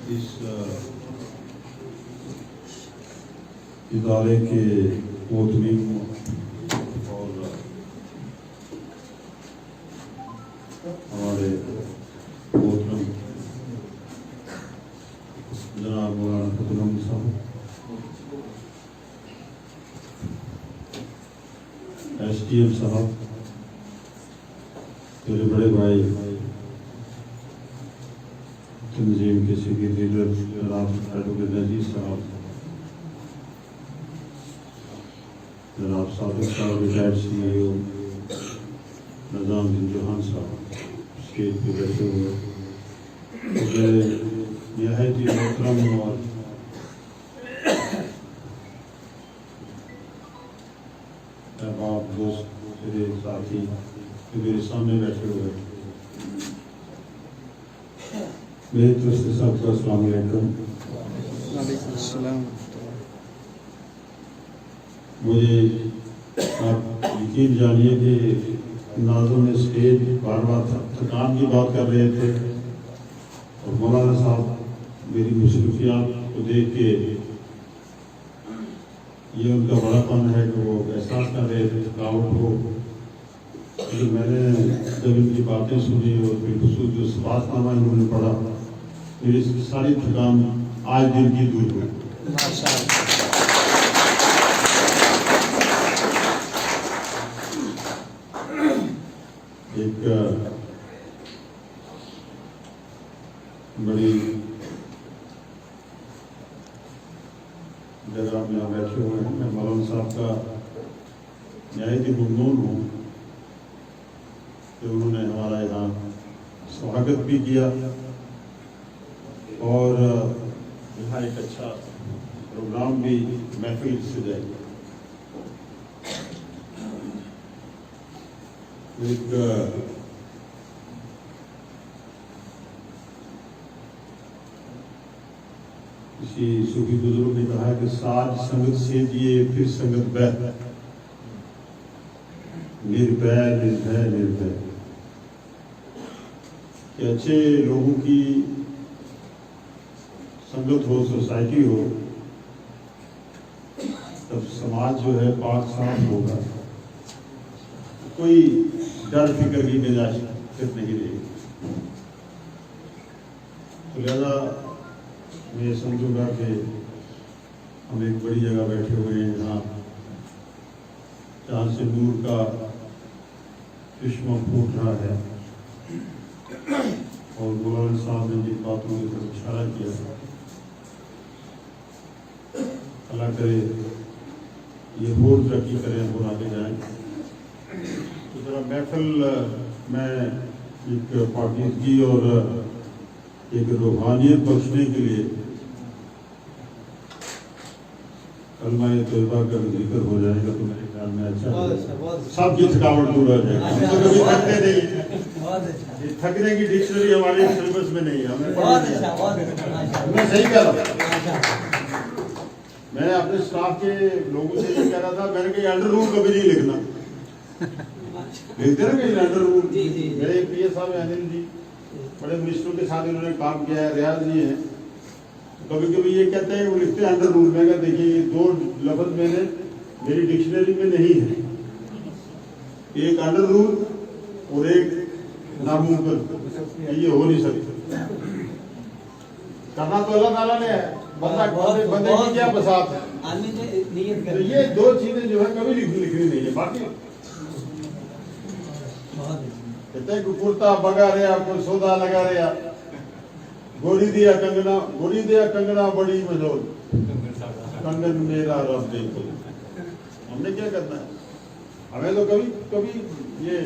اس ادارے کے محتمین اور ہمارے محترم جناب مولانا فتح الحمد صاحب، ایس ڈی ایم صاحب، میرے بڑے بھائی تنظیم کے سینئر لیڈر جناب ایڈوکیٹ عزیز صاحب، جناب صادق صاحب ریٹائرڈ سی ای او، نظام الدین جوہان صاحب اسٹیج پہ بیٹھے ہوئے، مجھے نہایت ہی محترم اور احباب دوست میرے ساتھی میرے سامنے بیٹھے ہوئے، میری طرف سے سب کو السلام علیکم۔ وعلیکم السلام۔ مجھے آپ یقین جانیے کہ ناظروں نے اسٹیج بار بار تھکان کی بات کر رہے تھے اور مولانا صاحب میری مصروفیات کو دیکھ کے یہ ان کا بڑا پن ہے کہ وہ احساس کر رہے تھے تھکاوٹ ہو، لیکن میں نے جب ان کی باتیں سنی اور بالخصوص جو سبات نامہ انہوں نے پڑھا، میری ساری تھکان آج دن کی دور ہوئی۔ ایک بڑی جگہ میں یہاں بیٹھے ہوئے ہیں، میں مولانا صاحب کا نہایت ہی ممنون ہوں کہ انہوں نے ہمارا یہاں سواگت بھی کیا اور یہاں ایک اچھا پروگرام بھی محفل سجائی۔ ایک کسی صوفی بزرگ نے کہا کہ ساج سنگت سے دیے پھر سنگت بہ، نربے نربے نربے، کہ اچھے لوگوں کی سنگت ہو، سوسائٹی ہو، تب سماج جو ہے پاک صاف ہوگا، کوئی ڈر فکر کی گنجائش نہیں رہے گی۔ تو لہذا میں سمجھوں گا کہ ہم ایک بڑی جگہ بیٹھے ہوئے ہیں جہاں سے نور کا چشمہ پھوٹ رہا ہے، اور مولانا صاحب نے جن باتوں کی طرف اشارہ کیا، اللہ کرے یہ اور ترقی کریں اور آگے جائیں۔ تو ذرا محفل میں ایک پاکیزگی اور ایک روحانیت بخشنے کے لیے کلمہ طیبہ کا ذکر ہو جائے گا تو میرے خیال میں اچھا، سب کی تھکاوٹ دور ہو جائے گا۔ ہم تو کبھی تھکتے نہیں، تھکنے کی ڈکشنری ہمارے سلیبس میں نہیں ہے، میں صحیح کہہ رہا ہوں۔ میں نے اپنے اسٹاف کے لوگوں سے یہ کہہ رہا تھا، میں نے کہا انڈر رول کبھی نہیں لکھنا، لکھتے نا کہ انڈر رول۔ میرے پی اے صاحب انل جی بڑے منسٹروں کے ساتھ انہوں نے کام کیا ہے، ریاض جی ہیں، کبھی کبھی یہ کہتے ہیں وہ لکھتے ہیں انڈر رول۔ میں کہا دیکھیے یہ دو لفظ میں نے میری ڈکشنری میں نہیں ہے، ایک انڈر رول اور ایک ناممکن، یہ ہو نہیں سکتا۔ کرنا تو اللہ تعالیٰ نے ہے، بندے کی کیا بساط ہے۔ تو یہ دو چیزیں جو ہے کبھی لکھنی نہیں ہے۔ باقی کہتے ہیں کہ کرتا بگا رہا کوئی سودا لگا رہا، گوری دیا کنگنا بڑی مجول، کنگن میرا رب دیکھو۔ ہم نے کیا کرنا ہے؟ ہمیں تو کبھی کبھی یہ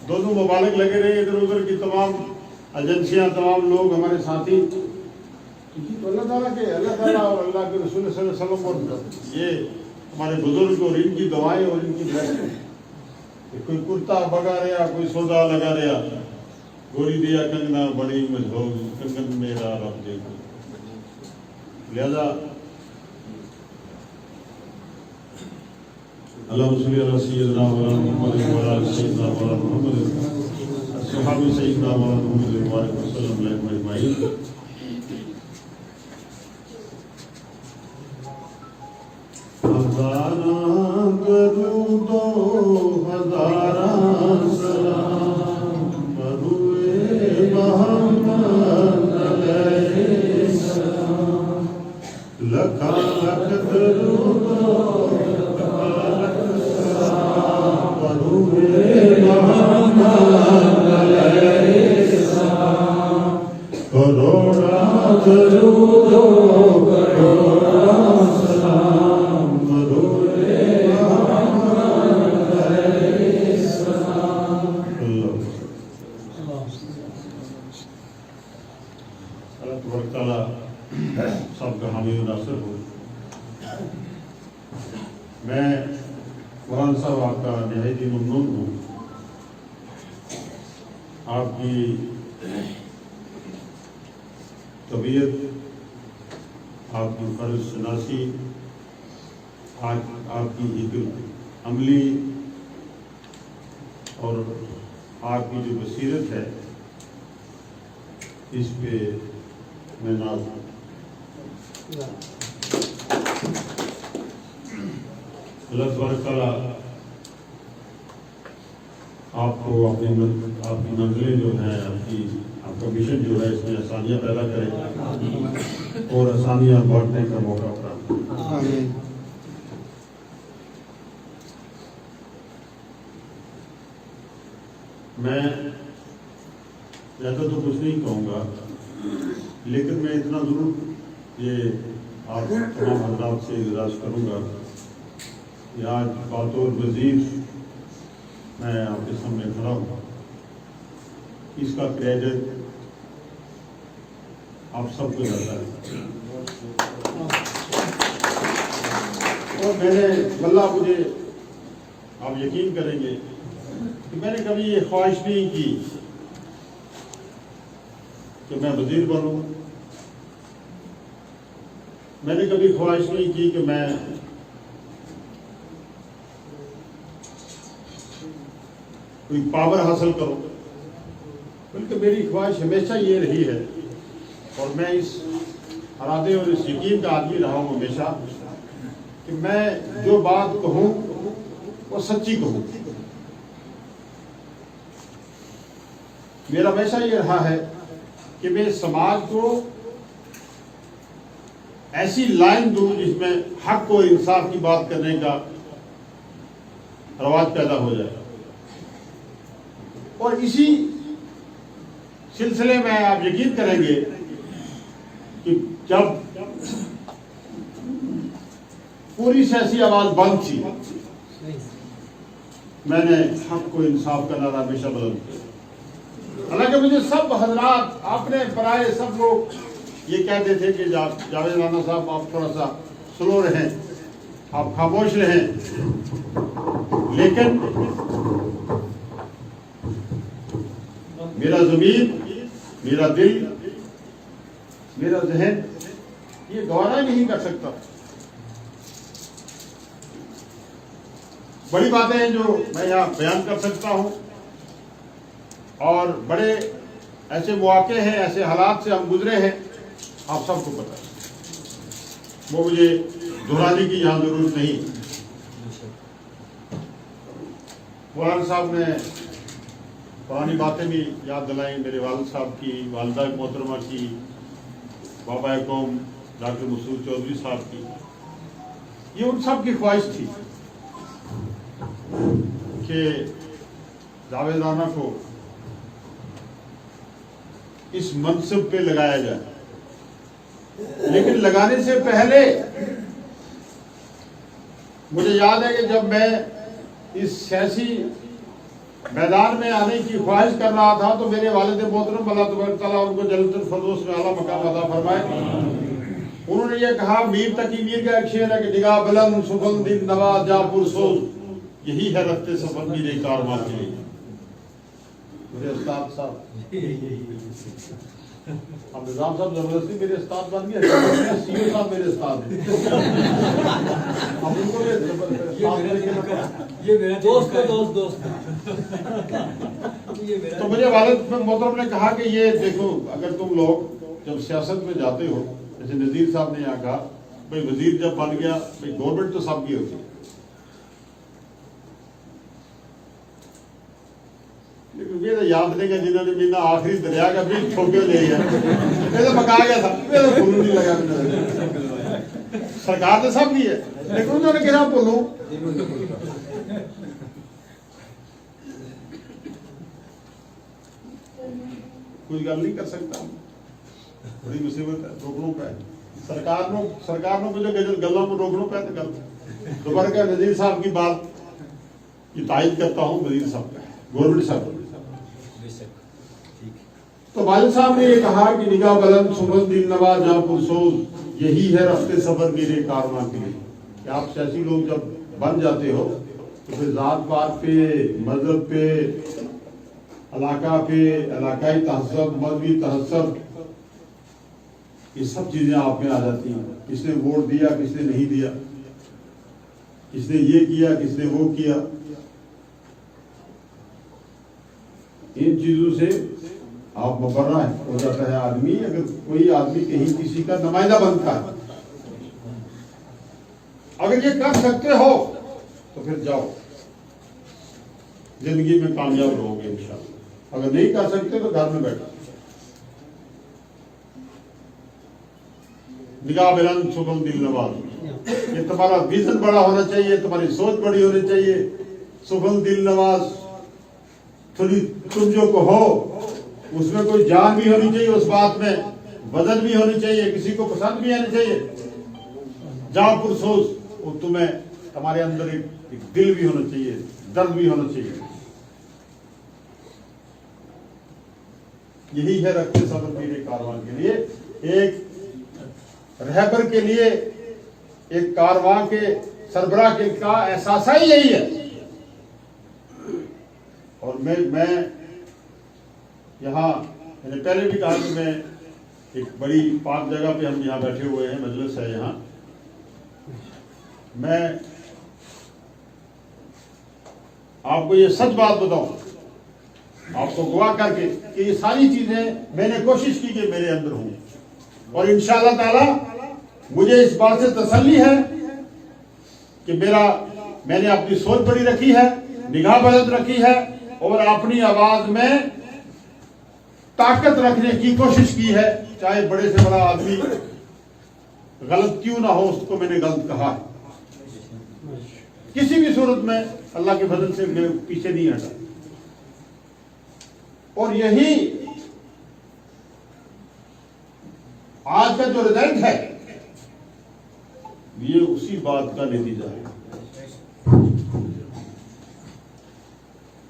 دونوں ممالک لگے رہے، ادھر ادھر کی تمام ایجنسیاں، تمام لوگ ہمارے ساتھی، تو اللہ تعالیٰ کے، اللہ تعالیٰ اور اللہ کے رسول صلی اللہ علیہ وسلم اور یہ ہمارے بزرگ اور ان کی دعائیں اور ان کی بلیسنگ، کوئی کرتا بگا رہا کوئی سودا لگا رہا، گوری دیا کنگنا بڑی مجھول، کنگن میرا رب دیکھو۔ لہذا اللہم صلی علی سیدنا مولانا محمد وعلی آل سیدنا مولانا محمد صحابہ سیدنا مولانا محمد وعلیہ وسلم علیہ اجمعین۔ ہزاراں درود و ہزاراں سلام بروئے محمد علیہ السلام لکھا لکھ درود و لکھ سلام بروئے محمد علیہ السلام کروڑا درود و کروڑا سلام بروئے محمد علیہ السلام اللہ تبارک تعالیٰ سب کا حامی و ناصر ہو. میں مولانا صاحب آپ کا نہایتی ممنون ہوں. آپ کی طبیعت، آپ کی فرض شناسی، آپ کی حکمت عملی اور آپ کی جو بصیرت ہے، اس پہ میں ناز ہوں. اللہ تبارک تعالیٰ آپ کو آپ کی منزلیں جو ہیں، آپ کا مشن جو ہے، اس میں آسانیاں پیدا کرے اور آسانیاں بانٹنے کا موقع فراہم کرے. میں زیادہ تو کچھ نہیں کہوں گا، لیکن میں اتنا ضرور یہ آپ تمام حضرات سے گزارش کروں گا کہ آج بطور وزیر میں آپ کے سامنے کھڑا ہوں. اس کا کریڈٹ آپ سب کو جاتا ہے. اور میں نے واللہ مجھے آپ یقین کریں گے کہ میں نے کبھی یہ خواہش نہیں کی کہ میں وزیر بنوں. میں نے کبھی خواہش نہیں کی کہ میں کوئی پاور حاصل کروں، بلکہ میری خواہش ہمیشہ یہ رہی ہے، اور میں اس ارادے اور اس یقین کا آدمی رہا ہوں ہمیشہ، کہ میں جو بات کہوں وہ سچی کہوں. میرا ہمیشہ یہ رہا ہے کہ میں سماج کو ایسی لائن دوں جس میں حق و انصاف کی بات کرنے کا رواج پیدا ہو جائے. اور اسی سلسلے میں آپ یقین کریں گے کہ جب پوری سیاسی آواز بند تھی، میں نے حق و انصاف کا نعرہ ہمیشہ بدل دیا. حالانکہ مجھے سب حضرات، اپنے پرائے سب لوگ یہ کہتے تھے کہ جاوید رانا صاحب آپ تھوڑا سا سلو رہیں، آپ خاموش رہیں، لیکن میرا ضمیر، میرا دل، میرا ذہن یہ گوارا نہیں کر سکتا. بڑی باتیں ہیں جو میں یہاں بیان کر سکتا ہوں، اور بڑے ایسے مواقع ہیں، ایسے حالات سے ہم گزرے ہیں، آپ سب کو پتہ ہے، وہ مجھے دہرانے کی یہاں ضرورت نہیں. مولانا صاحب نے پرانی باتیں بھی یاد دلائیں، میرے والد صاحب کی، والدہ محترمہ کی، بابا قوم ڈاکٹر مسعود چودھری صاحب کی. یہ ان سب کی خواہش تھی کہ جاوید رانا کو اس منصب پہ لگایا جائے. لیکن لگانے سے پہلے مجھے یاد ہے کہ جب میں اس سیاسی میدان میں آنے کی خواہش کر رہا تھا تو میرے والد محترم اللہ تبارک تعالیٰ ان کو جنت الفردوس میں اعلیٰ مقام عطا فرمائے، انہوں نے یہ کہا، میر تقی میر کا ایک شعر ہے کہ نگاہ بلند سخن دل نوا جا پرسوز، یہی ہے رخت سفر میرے کارواں کے لیے. میرے استاد صاحب اب نظام صاحب زبردستی میرے استاد بن گئے، سی او صاحب میرے استاد ہیں. اب ان کو تو مجھے والد محترم نے کہا کہ یہ دیکھو، اگر تم لوگ جب سیاست میں جاتے ہو، جیسے نذیر صاحب نے یہاں کہا، کوئی وزیر جب بن گیا گورنمنٹ تو سب کی ہوتی ہے، لیکن یہ تو یاد نہیں کہ جنہوں نے مینا آخری دریا کا بھی ٹھوکے لے گیا یہ تو پکا گیا تھا، یہ تو بھولو نہیں لگا، سرکار تو سب کی ہے لیکن انہوں نے کہا بولو کوئی گل نہیں کر سکتا، بڑی مصیبت ہے، روکنا پہ سرکار نے مجھے گلوں کو روکنا پہ تو گل دوبارہ کہ نذیر صاحب کی بات کی تائید کرتا ہوں، وزیر صاحب کا گورنمنٹ صاحب، تو والد صاحب نے یہ کہا کہ نگاہ بلند سبز دل نواز جاں پرسوز یہی ہے رفت سفر میرے کارواں کے لیے، کہ آپ سیاسی لوگ جب بن جاتے ہو تو پھر ذات پات پہ، مذہب پہ، علاقہ پہ، علاقائی تہذب، مذہبی تہذب، یہ سب چیزیں آپ میں آ جاتی ہیں، کس نے ووٹ دیا کس نے نہیں دیا، کس نے یہ کیا کس نے وہ کیا، ان چیزوں سے آپ مبرہ ہو جاتا ہے آدمی۔ اگر کوئی آدمی کہیں کسی کا نمائندہ بنتا ہے، اگر یہ کر سکتے ہو تو پھر جاؤ، زندگی میں کامیاب رہو گے انشاءاللہ، اگر نہیں کر سکتے تو گھر میں بیٹھو۔ نگاہ بلند سبل دل نواز، یہ تمہارا ویژن بڑا ہونا چاہیے، تمہاری سوچ بڑی ہونی چاہیے، سبل دل نواز، تھوڑی تم جو کہو اس میں کوئی جان بھی ہونی چاہیے، اس بات میں وزن بھی ہونی چاہیے، کسی کو پسند بھی آنی چاہیے، جاں پرسوز، اور تمہیں تمہارے اندر ایک دل بھی ہونا چاہیے، درد بھی ہونا چاہیے، یہی ہے رکھتے سفر میرے کارواں کے لیے۔ ایک رہبر کے لیے، ایک کارواں کے سربراہ کے کا احساس ہی یہی ہے۔ اور میں یہاں میں نے پہلے بھی کہا کہ میں ایک بڑی پاک جگہ پہ ہم یہاں بیٹھے ہوئے ہیں، مجلس ہے یہاں، میں آپ کو یہ سچ بات بتاؤں، آپ کو گواہ کر کے کہ یہ ساری چیزیں میں نے کوشش کی کہ میرے اندر ہوں، اور انشاءاللہ تعالی مجھے اس بات سے تسلی ہے کہ میں نے اپنی سوچ بڑی رکھی ہے، نگاہ بلند رکھی ہے، اور اپنی آواز میں طاقت رکھنے کی کوشش کی ہے، چاہے بڑے سے بڑا آدمی غلط کیوں نہ ہو، اس کو میں نے غلط کہا ہے، کسی بھی صورت میں اللہ کے فضل سے میں پیچھے نہیں ہٹا۔ اور یہی آج کا جو رزلٹ ہے یہ اسی بات کا نتیجہ ہے۔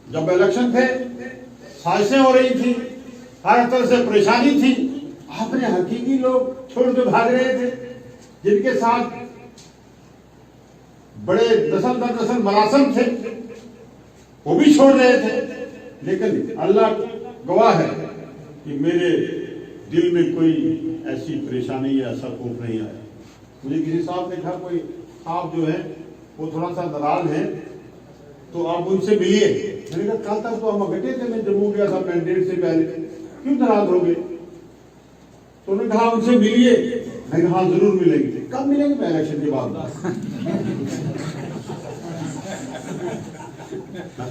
جب الیکشن تھے، سازشیں ہو رہی تھی، ہر طرح سے پریشانی تھی، آپ نے حقیقی لوگ چھوڑ کے بھاگ رہے تھے، جن کے ساتھ بڑے نسل در نسل مراسم تھے، وہ بھی چھوڑ رہے تھے، لیکن اللہ گواہ ہے کہ میرے دل میں کوئی ایسی پریشانی یا ایسا خوف نہیں آیا۔ مجھے کسی صاحب نے کہا کوئی آپ جو ہے وہ تھوڑا سا ناراض ہیں تو آپ ان سے ملیے، میں نے کہا کل تک تو ہم اکٹھے تھے، میں جموں گیا تھا مینڈیٹ سے پہلے، کیوں ناراض ہو گئے؟ تو انہوں نے کہا ان سے ملیے، میں نے کہا ہاں ضرور ملیں گے۔ کب ملیں گے؟ میں الیکشن کے بعد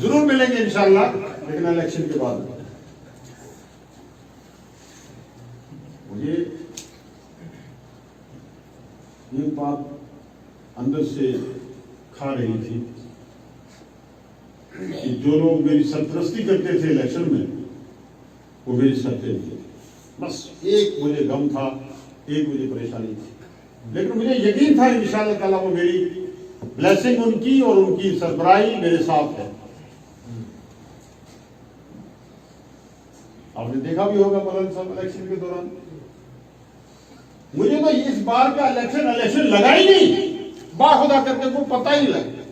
ضرور ملیں گے انشاءاللہ، لیکن الیکشن کے بعد۔ مجھے یہ بات اندر سے کھا رہی تھی کہ جو لوگ میری سرپرستی کرتے تھے الیکشن میں وہ میری سرتے نہیں تھے، بس ایک مجھے غم تھا، ایک مجھے پریشانی تھی، لیکن مجھے یقین تھا انشاءاللہ تعالیٰ وہ میری بلیسنگ ان کی اور ان کی سربراہی میرے ساتھ ہے۔ آپ نے دیکھا بھی ہوگا ملن صاحب الیکشن کے دوران مجھے تو اس بار کا الیکشن لگا ہی نہیں، باخدا کر کے کوئی پتہ ہی نہیں لگا۔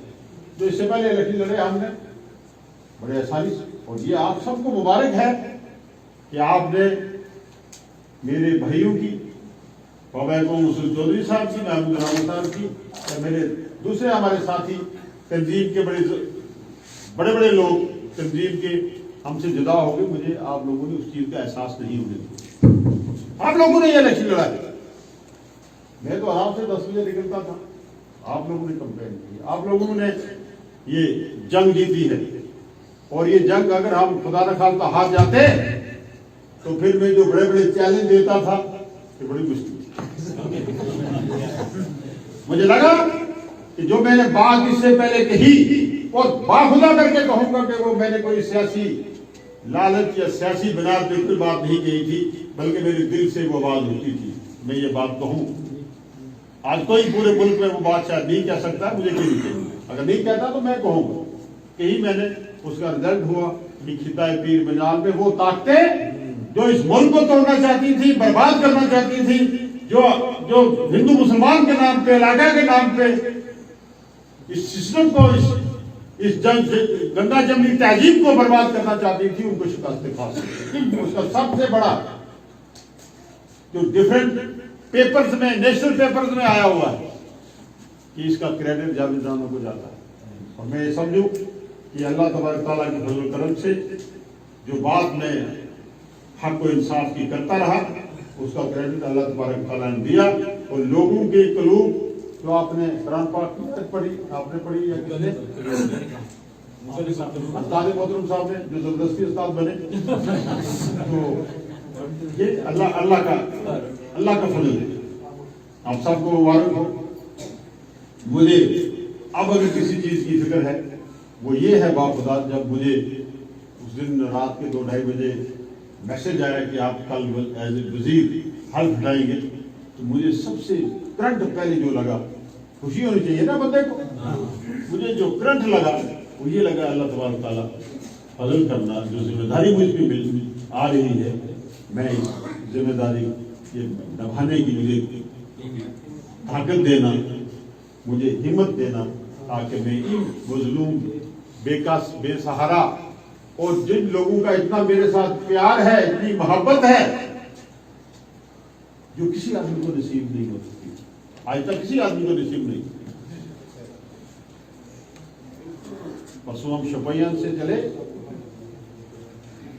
جو اس سے پہلے الیکشن لڑے ہم نے بڑے آسانی سے، اور یہ آپ سب کو مبارک ہے کہ آپ نے میرے بھائیوں کی، بابا قوم مسعود چودھری صاحب کی، محمود رحمان صاحب کی، اور میرے دوسرے ہمارے ساتھی تنظیم کے بڑے بڑے لوگ تنظیم کے ہم سے جدا ہو گئے، مجھے آپ لوگوں نے اس چیز کا احساس نہیں ہونے دیا۔ آپ لوگوں نے یہ الیکشن لڑا دیا، मैं तो आराम से 10 बजे निकलता था, आप लोगों ने कंप्लेन की, आप लोगों ने ये जंग जीती है, और ये जंग अगर हम खुदा न खास्ता हार जाते तो फिर मैं जो बड़े बड़े चैलेंज देता था ये बड़ी मुश्किल। मुझे लगा कि जो मैंने बात इससे पहले कही और बाखुदा करके कहूंगा कि वो मैंने कोई सियासी लालच या सियासी बुनियाद पे कोई बात नहीं कही थी, बल्कि मेरे दिल से वो आवाज उठती थी मैं ये बात कहूं। आज कोई पूरे मुल्क में वो बात शायद नहीं कह सकता, मुझे क्यों नहीं, अगर नहीं कहता तो मैं कहूंगा कि ही मैंने उसका रिजल्ट हुआ कि खिताए पीर मिनाल में वो ताकतें जो इस मुल्क को तोड़ना चाहती थी, बर्बाद करना चाहती थी, जो हिंदू मुसलमान के नाम पे, इलाका के नाम पे इस सिस्टम को, इस गंगा जमनी तहजीब को बर्बाद करना चाहती थी, उनको शिकस्त खा सकती। उसका सबसे बड़ा जो डिफरेंट पेपर्स में, नेशनल पेपर्स में आया हुआ है कि इसका क्रेडिट जावेद राना को जाता है। और मैं ये समझूं कि अल्लाह तबारक तआला के फजल करम से जो बात में हक और इंसाफ की करता रहा, उसका क्रेडिट अल्लाह तबारक तआला ने दिया। और लोगों के कलूब जो आपने कुरान पाक पढ़ी, आपने पढ़ी या किसने? उस्ताद मोहतरम साहब ने जो जबरदस्ती उस्ताद बने, तो ये अल्लाह का फजल है। आप सबको मुबारक हो। मुझे अब अगर किसी चीज की फिक्र है वो ये है बाखुदा, जब मुझे उस दिन रात के 2-2:30 बजे मैसेज आया कि आप कल एज ए वजीर हल्फ उठाएंगे, तो मुझे सबसे करंट पहले जो लगा, खुशी होनी चाहिए ना बंदे को, मुझे जो करंट लगा वो ये लगा अल्लाह तबारक तआला फजल करना, जो जिम्मेदारी मुझ पे मिल आ रही है, मैं इस जिम्मेदारी ये निभाने की मुझे ताकत देना, मुझे हिम्मत देना, ताकि मैं इन मजलूम, बेकस, बेसहारा और जिन लोगों का इतना मेरे साथ प्यार है, इतनी मोहब्बत है, जो किसी आदमी को नसीब नहीं हो सकती, आज तक किसी आदमी को नसीब नहीं। परसों हम शोपियां से चले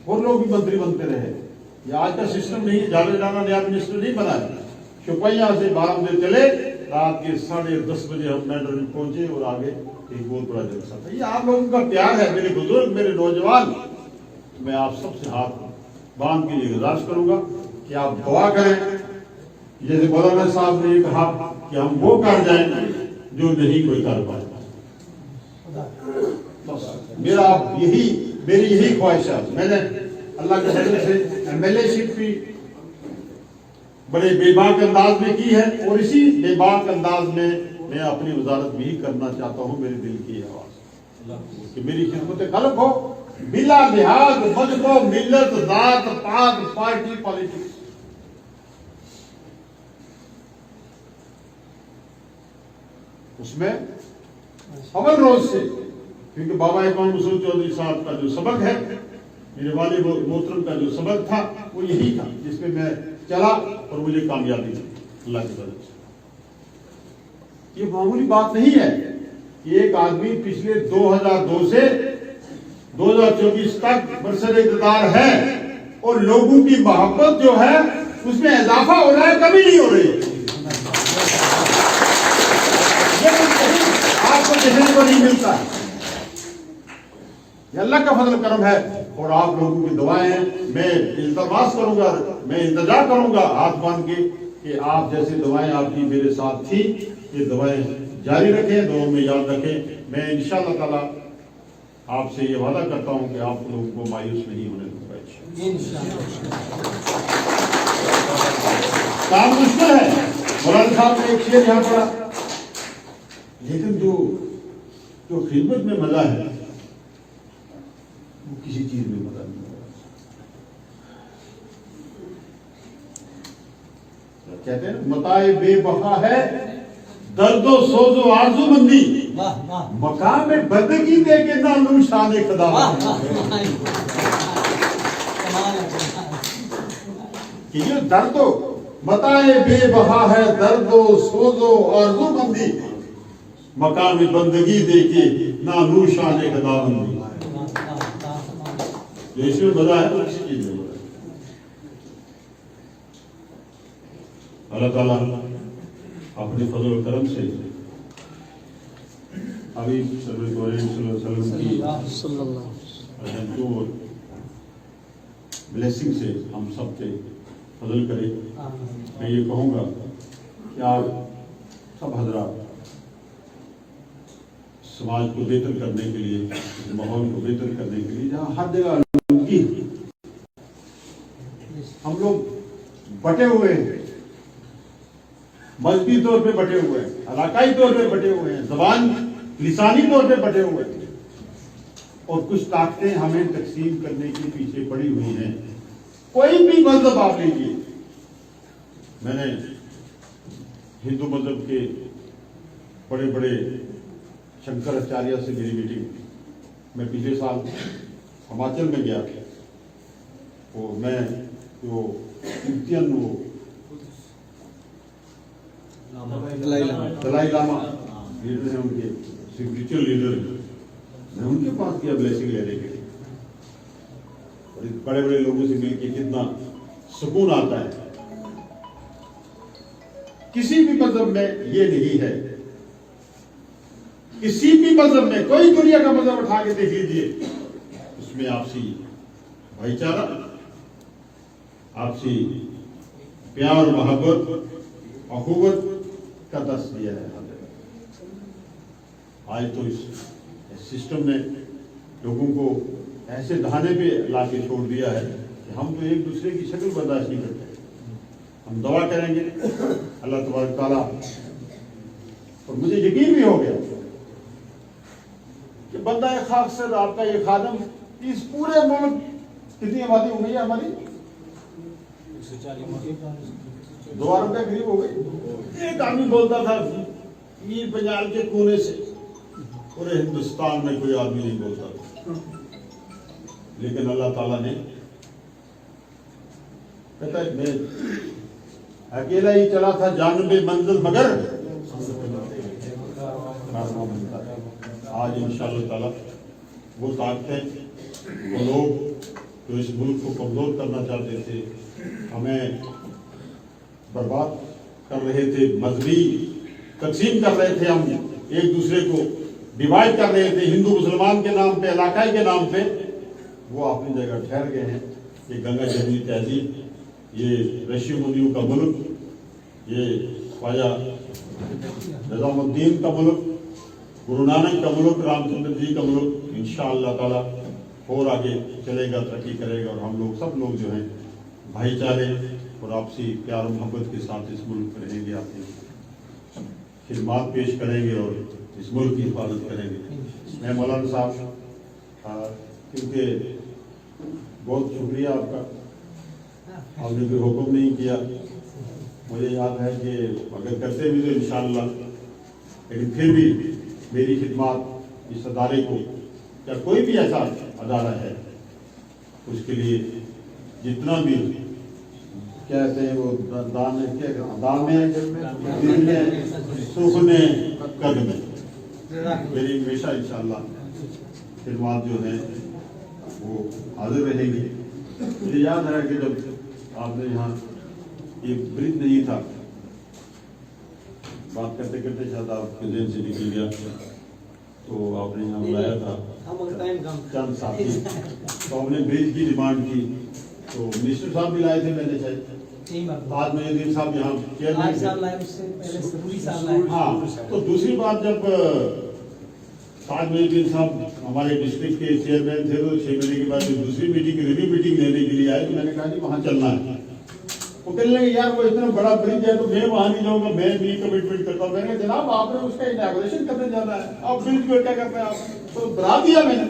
और लोग भी मंत्री बनते रहे, ये आज का सिस्टम नहीं, जावेद राना नया मिनिस्टर नहीं बना है। शोपियां से 12 बजे चले, रात के 10:30 बजे हम मेडर में पहुंचे और आगे एक बहुत बड़ा जलसा था। ये आप लोगों का प्यार है, मेरे बुजुर्ग, मेरे नौजवान। मैं आप सबसे हाथ बांध के ये गुजारिश करूंगा कि आप दुआ करें, जैसे मौलाना साहब ने कहा कि हम वो कर जाएं जो नहीं कोई कर पाए। बस मेरी यही ख्वाहिश है। मैंने अल्लाह के फजल से एमएलए-शिप भी बड़े बेबाक अंदाज में की है, और इसी बेबाक अंदाज में मैं अपनी वजारत भी करना चाहता हूँ। मेरे दिल की आवाज कि मेरी खिदमत खल्क हो, बिला लिहाज मजहब, मिल्लत, जात, पात, पार्टी, पॉलिटिक्स। उसमें अव्वल रोज से, क्योंकि बाबा इमाम मसूद चौधरी साहब का जो सबक है, मेरे वाले मोहतरम का जो सबक था, वो यही था जिसमें मैं चला और मुझे कामयाबी मिली अल्लाह की मदद से। ये मामूली बात नहीं है कि एक आदमी पिछले 2002 से 2024 तक बरसर इक़्तिदार है और लोगों की मोहब्बत जो है उसमें इजाफा हो रहा है, कमी नहीं हो रही है। ये आपको देखने को नहीं मिलता है, ये अल्लाह का फजल करम है और आप लोगों की दुआएं हैं। मैं इल्तमास करूंगा, मैं इंतजा करूंगा हाथ बांध के कि आप जैसे दुआएं आपकी मेरे साथ थी, ये दुआएं जारी रखें, दुआओं में याद रखें। मैं इंशाअल्लाह ताला आपसे ये वादा करता हूं कि आप लोगों को मायूस नहीं होने दूंगा। काम मुश्किल है, मौलाना साहब ने एक शेर यहाँ पढ़ा, लेकिन जो खिदमत में मजा है वो किसी चीज में मजा नहीं होगा। कहते हैं मताए बेवफा है दर्दो सोजो आरज़ूमंदी, मकाम में बंदगी दे के ना नूर शान खुदा। कि ये दर्दो मताए बेवफा है दर्दो सोजो आरज़ूमंदी, मकाम में बंदगी दे के ना नूर शान खुदाबंदी। जो इसमें मजा है वो किसी चीज में मजा है। अल्लाह ताला अपने फजल और करम से अभी सल्लल्लाहु की और ब्लेसिंग से हम सब पे फजल करे। मैं ये कहूँगा कि आप सब हजरात समाज को बेहतर करने के लिए, माहौल को बेहतर करने के लिए, जहाँ हर जगह आलूदगी हम लोग बटे हुए हैं, मजहबी तौर पे बटे हुए हैं, इलाकाई तौर पे बटे हुए हैं, जबान लिसानी तौर पे बटे हुए हैं, और कुछ ताकतें हमें तकसीम करने के पीछे पड़ी हुई हैं। कोई भी मजहब आप लीजिए, मैंने हिंदू मजहब के बड़े बड़े शंकराचार्य से मेरी मीटिंग, मैं पिछले साल हिमाचल में गया, वो मैं वो कीर्तियन वो दलाई लामा लीडर हैं, उनके स्पिरिचुअल लीडर हैं, मैं उनके पास गया ब्लेसिंग लेने के लिए, और बड़े बड़े लोगों से मिलकर कितना सुकून आता है। किसी भी मजहब में ये नहीं है, किसी भी मजहब में, कोई दुनिया का मजहब उठा के देख लीजिए, उसमें आपसी भाईचारा, आपसी प्यार, मोहब्बत, अखुवत का दर्ज दिया है। आज तो इस सिस्टम ने लोगों को ऐसे दहाने पे लाके छोड़ दिया है कि हम तो एक दूसरे की शक्ल बर्दाश्त नहीं करते। हम दवा करेंगे अल्लाह तबारक ताला, और मुझे यकीन भी हो गया कि बंदा खाक से आपका ये खादम, इस पूरे मुल्क कितनी आबादी हो गई है हमारी, 2 अरब के करीब हो गई। एक आदमी बोलता था ये पंजाब के कोने से पूरे हिंदुस्तान में कोई आदमी नहीं बोलता था, लेकिन अल्लाह ताला ने कहता है मैं अकेला ही चला था जानबे मंजिल मगर आज इंशाअल्लाह ताला वो ताकतें, वो लोग जो इस मुल्क को कमजोर करना चाहते थे, हमें बर्बाद कर रहे थे, मजहबी तकसीम कर रहे थे, हम एक दूसरे को डिवाइड कर रहे थे हिंदू मुसलमान के नाम पे, इलाकाई के नाम पे, वो अपनी जगह ठहर गए हैं। ये गंगा जमुनी तहजीब, ये ऋषि मुनियों का मुल्क, ये ख्वाजा निजामुद्दीन का मुल्क, गुरु नानक का मुल्क, रामचंद्र जी का मुल्क इंशाअल्लाह ताला और आगे चलेगा, तरक्की करेगा, और हम लोग सब लोग जो हैं भाईचारे और आपसी प्यार और मोहब्बत के साथ इस मुल्क में रहेंगे, अपनी खिदमत पेश करेंगे और इस मुल्क की हिफाजत करेंगे। मैं मौलाना साहब, क्योंकि बहुत शुक्रिया आपका, आपने कोई हुक्म नहीं किया, मुझे याद है कि अगर करते भी तो इंशाअल्लाह, लेकिन फिर भी मेरी खिदमत इस अदारे को, या कोई भी ऐसा अदारा है, उसके लिए जितना भी कहते हैं वो दान में सुख में कद में, मेरी हमेशा इंशाअल्लाह खिदमत जो है वो हाजिर रहेंगी। मुझे याद है कि जब आपने यहाँ ये ब्रिज नहीं था, बात करते करते शायद आपके जेल से निकल गया, तो आपने यहाँ बुलाया था चंद साथी, तो हमने ब्रिज की डिमांड की, तो मिनिस्टर साहब भी लाए थे, मैंने शायद बाद में दिन साहब यहाँ चेयरमैन थे। हाँ, तो दूसरी बात जब ताज महदीन साहब हमारे डिस्ट्रिक्ट के चेयरमैन थे, तो 6 महीने के बाद दूसरी मीटिंग, रिव्यू मीटिंग लेने के लिए आए, तो मैंने कहा कि वहाँ चलना है। वो कहने लगे यार वो इतना बड़ा ब्रिज है तो मैं वहाँ नहीं जाऊँगा, मैं भी कमिटमेंट करता हूँ। मैंने जनाब आपने उसका इनॉग्रेशन करने जाना है, आप ब्रिज को क्या करते हैं, आप तो डरा दिया मैंने।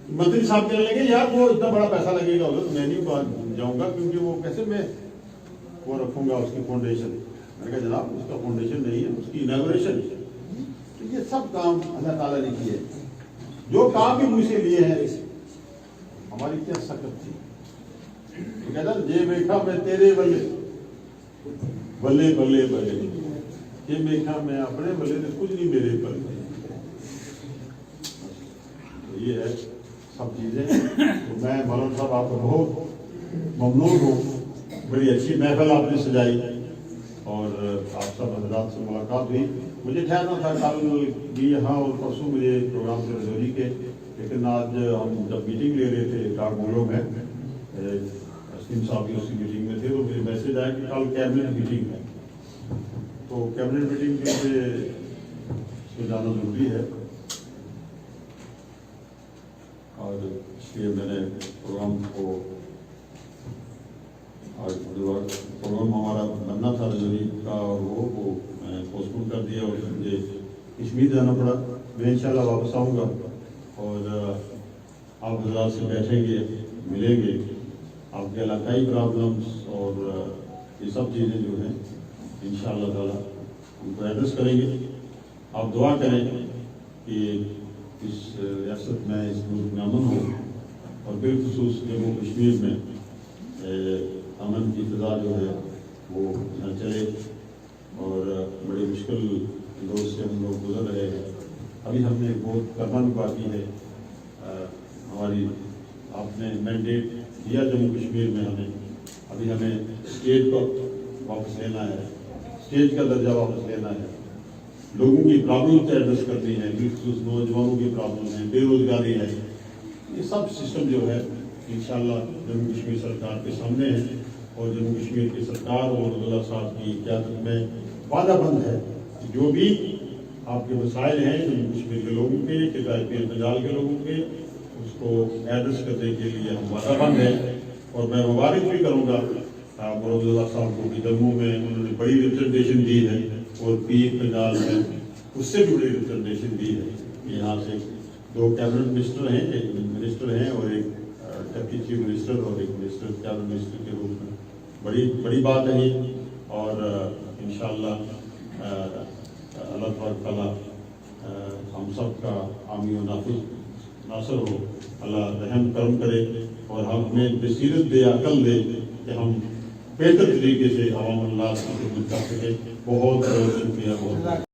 मंत्री साहब कहने लगे यार वो इतना बड़ा पैसा लगेगा उधर, मैं नहीं जाऊँगा, क्योंकि वो कैसे मैं वो रखूँगा उसकी फाउंडेशन। मैंने कहा जनाब उसका फाउंडेशन नहीं है, उसकी इनॉग्रेशन। तो ये सब काम अल्लाह ताला ने किए, जो काम भी मुझसे लिए हैं, हमारी क्या सकत थी। तो कहता जे देखा मैं तेरे बल्ले बल्ले बल्ले बल्ले, ये देखा मैं अपने बल्ले ने कुछ नहीं मेरे बल्ले। तो ये है सब चीजें। तो मैं मौलाना साहब आपको बहुत ममनून हूँ बड़ी अच्छी महफिल आपने सजाई और आप सब हजरात से मुलाकात हुई। मुझे ठहरना था कल भी यहाँ और परसों मुझे प्रोग्राम थे रजौरी के, लेकिन आज हम जब मीटिंग ले रहे थे डाकमोलो में, असीम साहब भी उसी मीटिंग में थे, तो मुझे मैसेज आया कि कल कैबिनेट मीटिंग है, तो कैबिनेट मीटिंग के लिए इसमें जाना जरूरी है और इसलिए मैंने प्रोग्राम को आज प्रोग्राम हमारा बनना था रजौरी का और वो मैंने पोस्टपोन कर दिया और मुझे कश्मीर जाना पड़ा। मैं इंशाल्लाह वापस आऊँगा और आप हजरात से बैठेंगे, मिलेंगे, आपके इलाकाई प्रॉब्लम्स और ये सब चीज़ें जो हैं इंशाल्लाह ताला उनको एड्रेस करेंगे। आप दुआ करें कि इस रियासत में, इस मुल्क में अमन हो और बिलखुसूस जम्मू कश्मीर में अमन की फिजा जो है वो न चले और बड़ी मुश्किल दौर से हम लोग गुजर रहे हैं। अभी हमने बहुत करना भी बाकी है। हमारी आपने मैंडेट दिया जम्मू कश्मीर में हमें स्टेट को वापस लेना है, स्टेट का दर्जा वापस लेना है, लोगों की प्रॉब्लम से एड्रेस करनी है, बिलखुसूस नौजवानों की प्रॉब्लम है, बेरोजगारी है, ये सब सिस्टम जो है इंशाल्लाह जम्मू कश्मीर सरकार के सामने है और जम्मू कश्मीर की सरकार और अब्दुल्ला साहब की क़यादत में वादाबंद है कि जो भी आपके मसाइल हैं जम्मू कश्मीर के लोगों के, पीर पंजाल के लोगों के, उसको एड्रेस करने के लिए हम वादाबंद हैं। और मैं मुबारक भी करूँगा अब्दुल्ला साहब को कि जम्मू में उन्होंने बड़ी रिप्रेजेंटेशन दी है और पीर पंजाल में उससे भी बड़ी रिप्रेजेंटेशन दी है। यहाँ से 2 कैबिनेट मिनिस्टर हैं, एक मिनिस्टर हैं और एक डिप्टी चीफ मिनिस्टर और एक मिनिस्टर कैबिनेट मिनिस्टर के रूप में बड़ी बात है ये। और इंशाअल्लाह अल्लाह ताला हम सब का हामी और नासर हो, अल्लाह रहम करम करे और हमें बसीरत दे, अकल दे कि हम बेहतर तरीके से अवाम अल्लाह की खिदमत कर सकें। बहुत बहुत शुक्रिया। बहुत